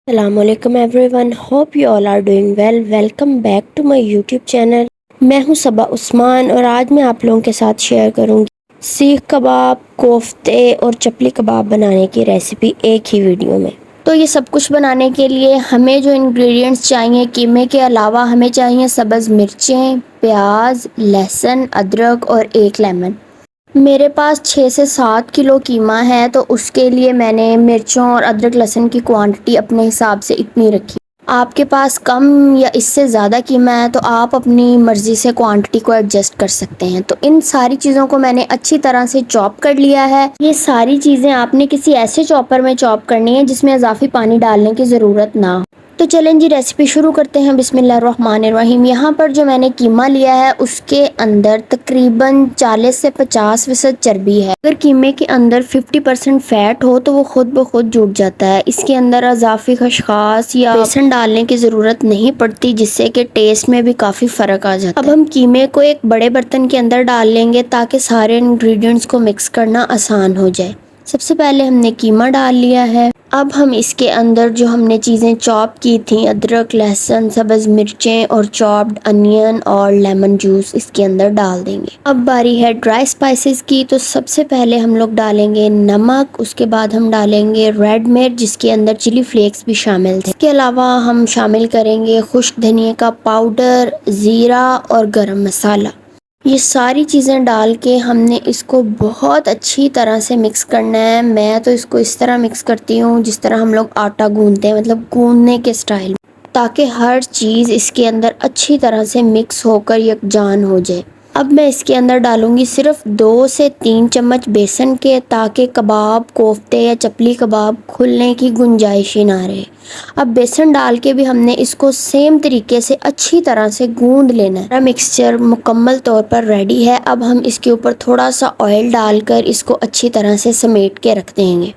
Assalamualaikum everyone. Hope you all are doing well. Welcome back to my YouTube channel. मैं हूं सबा उस्मान और आज मैं आप लोगों के साथ शेयर करूंगी सीख कबाब, कोफ्ते और चपली कबाब बनाने की रेसिपी एक ही वीडियो में। तो ये सब कुछ बनाने के लिए हमें जो इंग्रेडिएंट्स चाहिए, कीमे के अलावा हमें चाहिए सब्ज़ मिर्चें, प्याज, लहसुन, अदरक और एक लेमन। मेरे पास 6 से 7 किलो कीमा है, तो उसके लिए मैंने मिर्चों और अदरक लहसुन की क्वांटिटी अपने हिसाब से इतनी रखी। आपके पास कम या इससे ज़्यादा कीमा है तो आप अपनी मर्ज़ी से क्वांटिटी को एडजस्ट कर सकते हैं। तो इन सारी चीज़ों को मैंने अच्छी तरह से चॉप कर लिया है। ये सारी चीज़ें आपने किसी ऐसे चॉपर में चॉप करनी है जिसमें इजाफी पानी डालने की ज़रूरत ना हो। तो चलें जी, रेसिपी शुरू करते हैं। बिस्मिल्लाहिर्रहमानिर्रहीम। यहाँ पर जो मैंने कीमा लिया है उसके अंदर तकरीबन 40 से 50% चर्बी है। अगर कीमे के अंदर 50% फैट हो तो वो खुद ब खुद जुट जाता है। इसके अंदर इजाफी खसखस या बेसन डालने की ज़रूरत नहीं पड़ती, जिससे कि टेस्ट में भी काफ़ी फ़र्क आ जाता है। अब हम कीमे को एक बड़े बर्तन के अंदर डाल लेंगे ताकि सारे इंग्रेडिएंट्स को मिक्स करना आसान हो जाए। सबसे पहले हमने कीमा डाल लिया है। अब हम इसके अंदर जो हमने चीज़ें चॉप की थी, अदरक, लहसुन, सब्ज़ मिर्चें और चॉप्ड अनियन और लेमन जूस इसके अंदर डाल देंगे। अब बारी है ड्राई स्पाइसेस की। तो सबसे पहले हम लोग डालेंगे नमक, उसके बाद हम डालेंगे रेड मिर्च जिसके अंदर चिली फ्लेक्स भी शामिल थे। इसके अलावा हम शामिल करेंगे खुश्क धनिया का पाउडर, ज़ीरा और गरम मसाला। ये सारी चीज़ें डाल के हमने इसको बहुत अच्छी तरह से मिक्स करना है। मैं तो इसको इस तरह मिक्स करती हूँ जिस तरह हम लोग आटा गूंदते हैं, मतलब गूंदने के स्टाइल, ताकि हर चीज़ इसके अंदर अच्छी तरह से मिक्स होकर यकजान हो जाए। अब मैं इसके अंदर डालूंगी सिर्फ 2 से 3 चम्मच बेसन के, ताकि कबाब, कोफ्ते या चपली कबाब खुलने की गुंजाइश ही ना रहे। अब बेसन डाल के भी हमने इसको सेम तरीके से अच्छी तरह से गूंद लेना है। मिक्सचर मुकम्मल तौर पर रेडी है। अब हम इसके ऊपर थोड़ा सा ऑयल डालकर इसको अच्छी तरह से समेट के रख देंगे।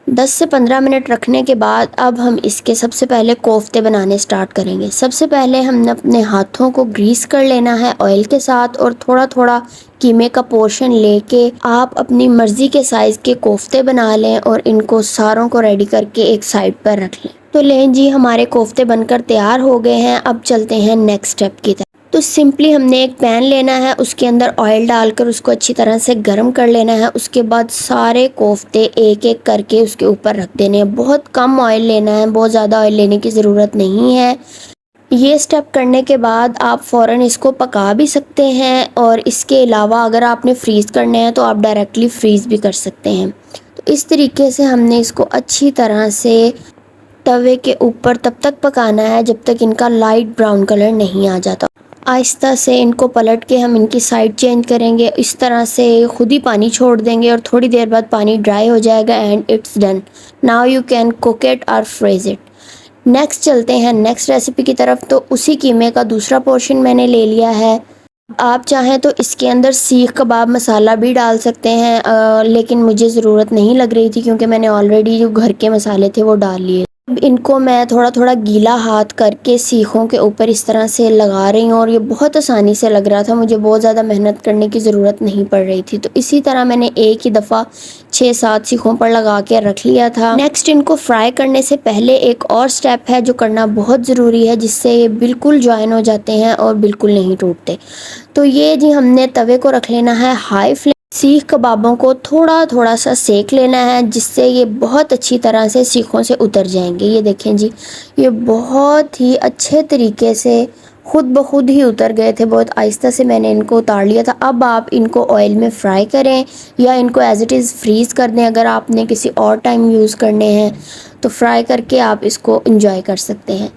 10 से 15 मिनट रखने के बाद अब हम इसके सबसे पहले कोफ्ते बनाने स्टार्ट करेंगे। सबसे पहले हमने अपने हाथों को ग्रीस कर लेना है ऑयल के साथ और थोड़ा थोड़ा कीमे का पोर्शन लेके आप अपनी मर्ज़ी के साइज़ के कोफ्ते बना लें और इनको सारों को रेडी करके एक साइड पर रख लें। तो लें जी, हमारे कोफ्ते बनकर तैयार हो गए हैं। अब चलते हैं नेक्स्ट स्टेप की तरफ। तो सिंपली हमने एक पैन लेना है, उसके अंदर ऑयल डालकर उसको अच्छी तरह से गर्म कर लेना है। उसके बाद सारे कोफ्ते एक एक करके उसके ऊपर रख देने हैं। बहुत कम ऑयल लेना है, बहुत ज़्यादा ऑयल लेने की ज़रूरत नहीं है। ये स्टेप करने के बाद आप फ़ौरन इसको पका भी सकते हैं और इसके अलावा अगर आपने फ्रीज़ करने हैं तो आप डायरेक्टली फ्रीज़ भी कर सकते हैं। तो इस तरीके से हमने इसको अच्छी तरह से तवे के ऊपर तब तक पकाना है जब तक इनका लाइट ब्राउन कलर नहीं आ जाता। आहिस्ता से इनको पलट के हम इनकी साइड चेंज करेंगे। इस तरह से खुद ही पानी छोड़ देंगे और थोड़ी देर बाद पानी ड्राई हो जाएगा and it's done. Now you can cook it और फ्रीज इट। नेक्स्ट चलते हैं नेक्स्ट रेसिपी की तरफ। तो उसी कीमे का दूसरा पोर्शन मैंने ले लिया है। आप चाहें तो इसके अंदर सीख कबाब मसाला भी डाल सकते हैं, लेकिन मुझे ज़रूरत नहीं लग रही थी क्योंकि मैंने ऑलरेडी जो घर के मसाले थे वो डाल लिए। अब इनको मैं थोड़ा थोड़ा गीला हाथ करके सीखों के ऊपर इस तरह से लगा रही हूँ और ये बहुत आसानी से लग रहा था। मुझे बहुत ज़्यादा मेहनत करने की ज़रूरत नहीं पड़ रही थी। तो इसी तरह मैंने एक ही दफ़ा 6-7 सीखों पर लगा के रख लिया था। नेक्स्ट, इनको फ्राई करने से पहले एक और स्टेप है जो करना बहुत ज़रूरी है, जिससे ये बिल्कुल ज्वाइन हो जाते हैं और बिल्कुल नहीं टूटते। तो ये जी, हमने तवे को रख लेना है हाई फ्लेम। सीख कबाबों को थोड़ा थोड़ा सा सेक लेना है जिससे ये बहुत अच्छी तरह से सीखों से उतर जाएंगे। ये देखें जी, ये बहुत ही अच्छे तरीके से खुद ब खुद ही उतर गए थे। बहुत आहिस्ता से मैंने इनको उतार लिया था। अब आप इनको ऑयल में फ्राई करें या इनको एज इट इज़ फ्रीज़ कर दें। अगर आपने किसी और टाइम यूज़ करने हैं तो फ्राई करके आप इसको इंजॉय कर सकते हैं।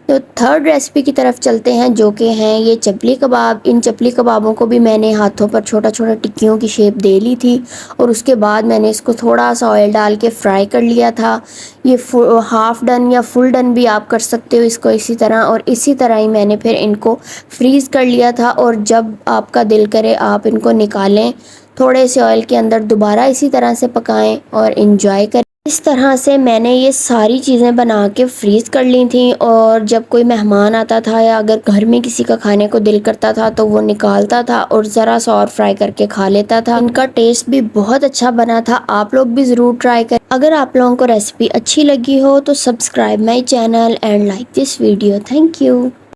तो थर्ड रेसिपी की तरफ चलते हैं, जो कि हैं ये चपली कबाब। इन चपली कबाबों को भी मैंने हाथों पर छोटा छोटा टिक्कियों की शेप दे ली थी और उसके बाद मैंने इसको थोड़ा सा ऑयल डाल के फ्राई कर लिया था। ये हाफ़ डन या फुल डन भी आप कर सकते हो इसको इसी तरह। और इसी तरह ही मैंने फिर इनको फ्रीज़ कर लिया था और जब आपका दिल करे आप इनको निकालें, थोड़े से ऑयल के अंदर दोबारा इसी तरह से पकाएं और इन्जॉय करें। इस तरह से मैंने ये सारी चीज़ें बना के फ्रीज़ कर ली थी और जब कोई मेहमान आता था या अगर घर में किसी का खाने को दिल करता था तो वो निकालता था और ज़रा सा और फ्राई करके खा लेता था। इनका टेस्ट भी बहुत अच्छा बना था, आप लोग भी ज़रूर ट्राई करें। अगर आप लोगों को रेसिपी अच्छी लगी हो तो subscribe my channel and like this video. Thank you.